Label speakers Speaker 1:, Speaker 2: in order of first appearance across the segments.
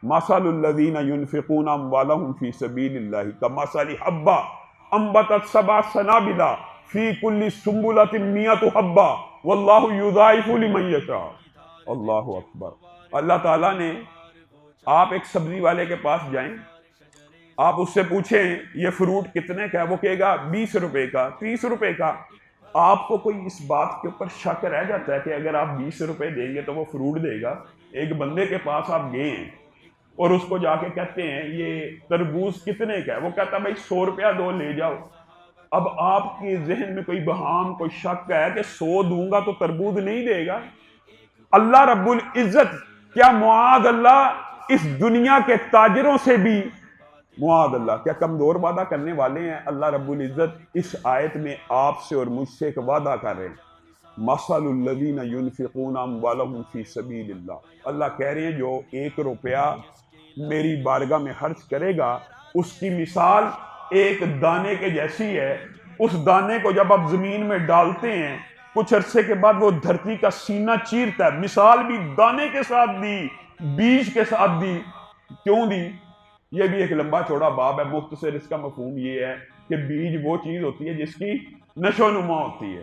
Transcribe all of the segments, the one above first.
Speaker 1: مثل الذین ينفقون اموالهم فی سبیل اللہ کمثل حبۃ انبتت سبع سنابل فی کل سنبلۃ مئۃ حبۃ واللہ یضاعف لمن یشاء۔ اللہ اکبر۔ اللہ تعالیٰ نے، آپ ایک سبزی والے کے پاس جائیں، آپ اس سے پوچھیں یہ فروٹ کتنے کا ہے، وہ کہے گا 20 روپے کا، 30 روپے کا۔ آپ کو کوئی اس بات کے اوپر شک رہ جاتا ہے کہ اگر آپ 20 روپے دیں گے تو وہ فروٹ دے گا؟ ایک بندے کے پاس آپ گئے ہیں اور اس کو جا کے کہتے ہیں یہ تربوز کتنے کا ہے، وہ کہتا ہے بھائی 100 روپیہ دو، لے جاؤ۔ اب آپ کے ذہن میں کوئی بہام، کوئی شک ہے کہ 100 دوں گا تو تربوز نہیں دے گا؟ اللہ رب العزت، کیا معاذ اللہ اس دنیا کے تاجروں سے بھی، معاذ اللہ، کیا کمزور وعدہ کرنے والے ہیں؟ اللہ رب العزت اس آیت میں آپ سے اور مجھ سے ایک وعدہ کر رہے ہیں، مثل الذین ينفقون اموالهم فی سبیل اللہ۔ اللہ کہہ رہے ہیں جو 1 روپیہ میری بارگاہ میں خرچ کرے گا اس کی مثال ایک دانے کے جیسی ہے۔ اس دانے کو جب آپ زمین میں ڈالتے ہیں کچھ عرصے کے بعد وہ دھرتی کا سینہ چیرتا ہے۔ مثال بھی دانے کے ساتھ دی، بیج کے ساتھ دی۔ کیوں دی؟ یہ بھی ایک لمبا چوڑا باب ہے، مختصر اس کا مفہوم یہ ہے کہ بیج وہ چیز ہوتی ہے جس کی نشو و نما ہوتی ہے،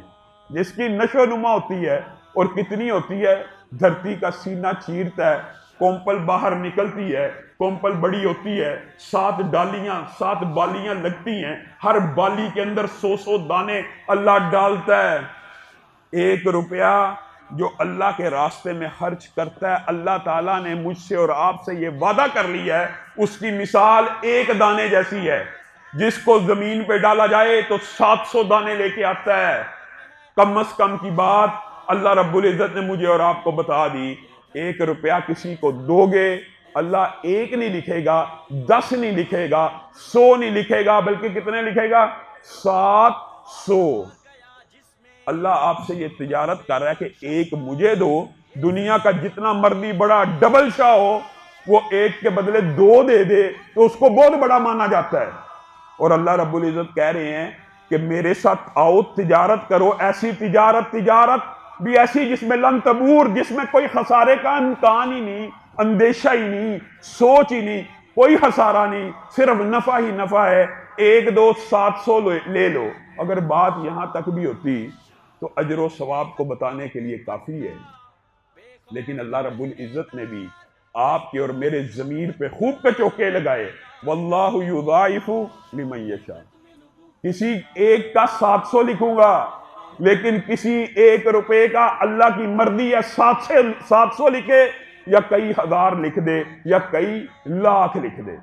Speaker 1: جس کی نشو و نما ہوتی ہے، اور کتنی ہوتی ہے؟ دھرتی کا سینہ چیرتا ہے، کومپل باہر نکلتی ہے، کومپل بڑی ہوتی ہے، 7 ڈالیاں 7 بالیاں لگتی ہیں، ہر بالی کے اندر 100 دانے اللہ ڈالتا ہے۔ 1 روپیہ جو اللہ کے راستے میں خرچ کرتا ہے، اللہ تعالیٰ نے مجھ سے اور آپ سے یہ وعدہ کر لیا ہے، اس کی مثال ایک دانے جیسی ہے، جس کو زمین پہ ڈالا جائے تو 700 دانے لے کے آتا ہے۔ کم از کم کی بات اللہ رب العزت نے مجھے اور آپ کو بتا دی۔ 1 روپیہ کسی کو دو گے، اللہ 1 نہیں لکھے گا، 10 نہیں لکھے گا، 100 نہیں لکھے گا، بلکہ کتنے لکھے گا؟ 700۔ اللہ آپ سے یہ تجارت کر رہا ہے کہ 1 مجھے دو، دنیا کا جتنا مرضی بڑا ڈبل شاہ ہو، وہ 1 کے بدلے 2 دے دے تو اس کو بہت بڑا مانا جاتا ہے۔ اور اللہ رب العزت کہہ رہے ہیں کہ میرے ساتھ آؤ، تجارت کرو، ایسی تجارت بھی ایسی جس میں لن تبور، جس میں کوئی خسارے کا امکان ہی نہیں، اندیشہ ہی نہیں، سوچ ہی نہیں، کوئی خسارہ نہیں، صرف نفع ہی نفع ہے۔ 1 2 700 لے لو۔ اگر بات یہاں تک بھی ہوتی تو اجر و ثواب کو بتانے کے لیے کافی ہے، لیکن اللہ رب العزت نے بھی آپ کے اور میرے ضمیر پہ خوب کچوکے لگائے، واللہ یضاعف لمن یشاء۔ کسی ایک کا 700 لکھوں گا، لیکن کسی 1 روپے کا اللہ کی مرضی ہے 700 لکھے، یا کئی ہزار لکھ دے، یا کئی لاکھ لکھ دے۔